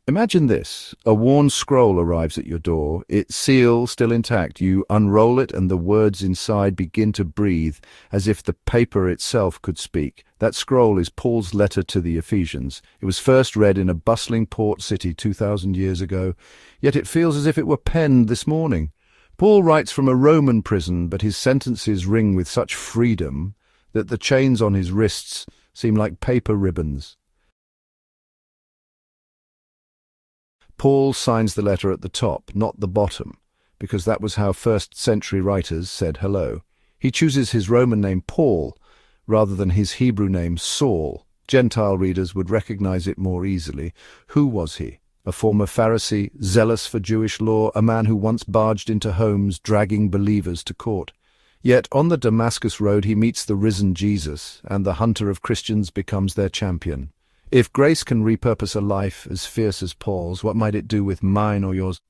Imagine this. A worn scroll arrives at your door, its seal still intact. You unroll it and the words inside begin to breathe as if the paper itself could speak. That scroll is Paul's letter to the Ephesians. It was first read in a bustling port city 2,000 years ago, yet it feels as if it were penned this morning. Paul writes from a Roman prison, but his sentences ring with such freedom that the chains on his wrists seem like paper ribbons. Paul signs the letter at the top, not the bottom, because that was how first-century writers said hello. He chooses his Roman name Paul rather than his Hebrew name Saul. Gentile readers would recognize it more easily. Who was he? A former Pharisee, zealous for Jewish law, a man who once barged into homes, dragging believers to court. Yet on the Damascus road he meets the risen Jesus, and the hunter of Christians becomes their champion. If grace can repurpose a life as fierce as Paul's, what might it do with mine or yours?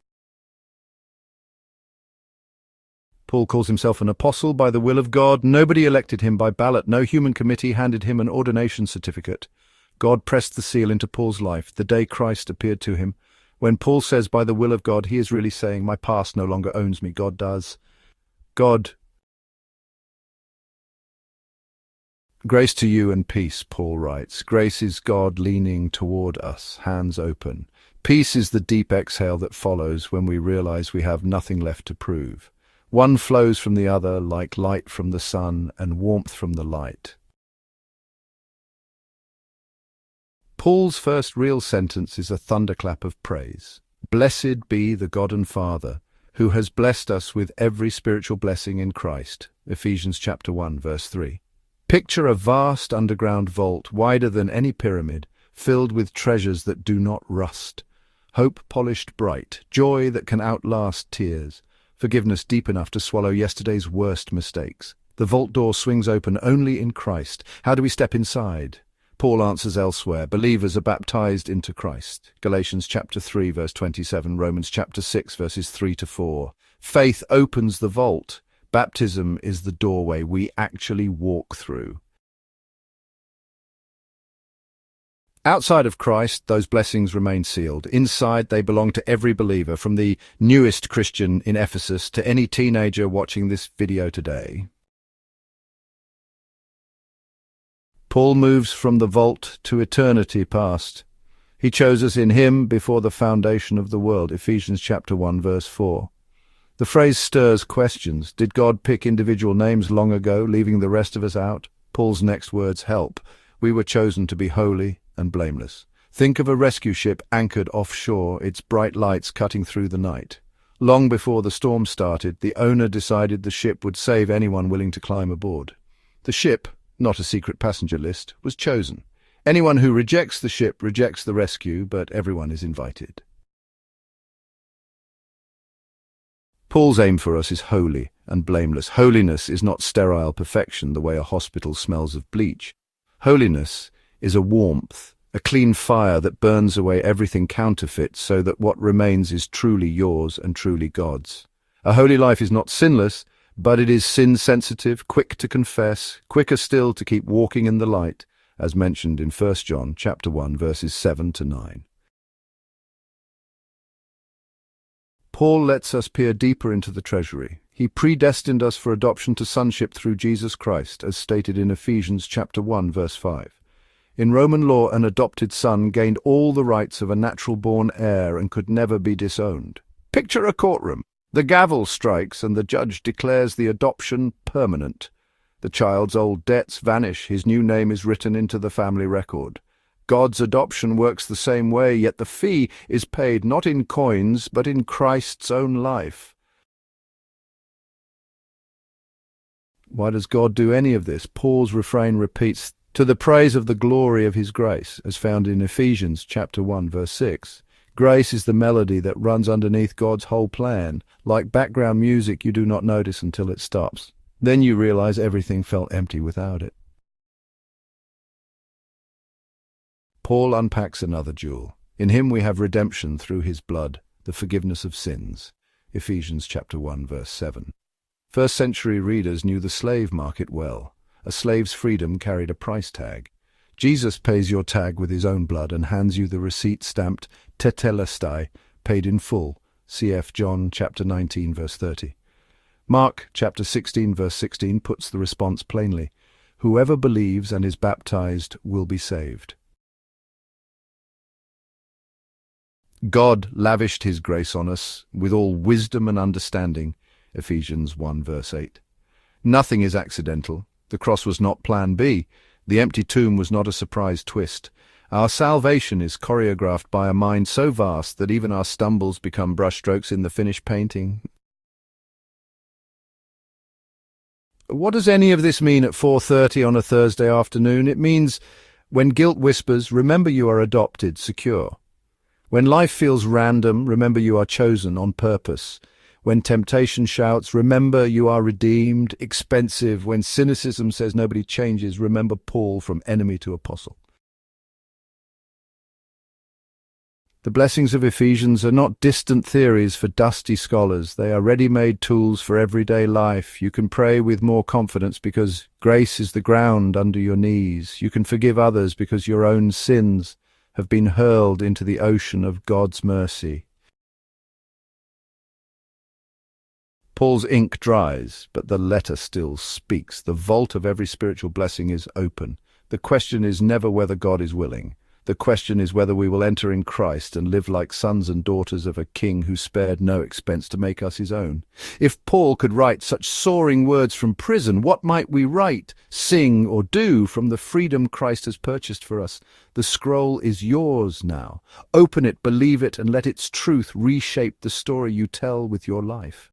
Paul calls himself an apostle by the will of God. Nobody elected him by ballot. No human committee handed him an ordination certificate. God pressed the seal into Paul's life the day Christ appeared to him. When Paul says by the will of God, he is really saying, my past no longer owns me, God does. Grace to you and peace, Paul writes. Grace is God leaning toward us, hands open. Peace is the deep exhale that follows when we realize we have nothing left to prove. One flows from the other like light from the sun and warmth from the light. Paul's first real sentence is a thunderclap of praise. Blessed be the God and Father, who has blessed us with every spiritual blessing in Christ. Ephesians chapter 1, verse 3. Picture a vast underground vault, wider than any pyramid, filled with treasures that do not rust. Hope polished bright, joy that can outlast tears, forgiveness deep enough to swallow yesterday's worst mistakes. The vault door swings open only in Christ. How do we step inside? Paul answers elsewhere. Believers are baptized into Christ. Galatians chapter 3, verse 27, Romans chapter 6, verses 3 to 4. Faith opens the vault. Baptism is the doorway we actually walk through. Outside of Christ, those blessings remain sealed. Inside, they belong to every believer, from the newest Christian in Ephesus to any teenager watching this video today. Paul moves from the vault to eternity past. He chose us in him before the foundation of the world. Ephesians chapter 1, verse 4. The phrase stirs questions. Did God pick individual names long ago, leaving the rest of us out? Paul's next words help. We were chosen to be holy and blameless. Think of a rescue ship anchored offshore, its bright lights cutting through the night. Long before the storm started, the owner decided the ship would save anyone willing to climb aboard. The ship, not a secret passenger list, was chosen. Anyone who rejects the ship rejects the rescue, but everyone is invited. Paul's aim for us is holy and blameless. Holiness is not sterile perfection the way a hospital smells of bleach. Holiness is a warmth, a clean fire that burns away everything counterfeit so that what remains is truly yours and truly God's. A holy life is not sinless, but it is sin-sensitive, quick to confess, quicker still to keep walking in the light, as mentioned in 1 John chapter 1, verses 7 to 9. Paul lets us peer deeper into the treasury. He predestined us for adoption to sonship through Jesus Christ, as stated in Ephesians chapter 1, verse 5. In Roman law, an adopted son gained all the rights of a natural-born heir and could never be disowned. Picture a courtroom. The gavel strikes and the judge declares the adoption permanent. The child's old debts vanish. His new name is written into the family record. God's adoption works the same way, yet the fee is paid not in coins, but in Christ's own life. Why does God do any of this? Paul's refrain repeats, to the praise of the glory of his grace, as found in Ephesians chapter 1, verse 6. Grace is the melody that runs underneath God's whole plan. Like background music, you do not notice until it stops. Then you realize everything felt empty without it. Paul unpacks another jewel. In him we have redemption through his blood, the forgiveness of sins. Ephesians chapter 1, verse 7. First-century readers knew the slave market well. A slave's freedom carried a price tag. Jesus pays your tag with his own blood and hands you the receipt stamped tetelestai, paid in full. Cf. John chapter 19, verse 30. Mark chapter 16, verse 16 puts the response plainly. Whoever believes and is baptized will be saved. God lavished his grace on us with all wisdom and understanding. Ephesians 1, verse 8. Nothing is accidental. The cross was not plan B. The empty tomb was not a surprise twist. Our salvation is choreographed by a mind so vast that even our stumbles become brushstrokes in the finished painting. What does any of this mean at 4:30 on a Thursday afternoon? It means, when guilt whispers, remember you are adopted, secure. When life feels random, remember you are chosen on purpose. When temptation shouts, remember you are redeemed, expensive. When cynicism says nobody changes, remember Paul from enemy to apostle. The blessings of Ephesians are not distant theories for dusty scholars. They are ready-made tools for everyday life. You can pray with more confidence because grace is the ground under your knees. You can forgive others because your own sins have been hurled into the ocean of God's mercy. Paul's ink dries, but the letter still speaks. The vault of every spiritual blessing is open. The question is never whether God is willing. The question is whether we will enter in Christ and live like sons and daughters of a king who spared no expense to make us his own. If Paul could write such soaring words from prison, what might we write, sing, or do from the freedom Christ has purchased for us? The scroll is yours now. Open it, believe it, and let its truth reshape the story you tell with your life.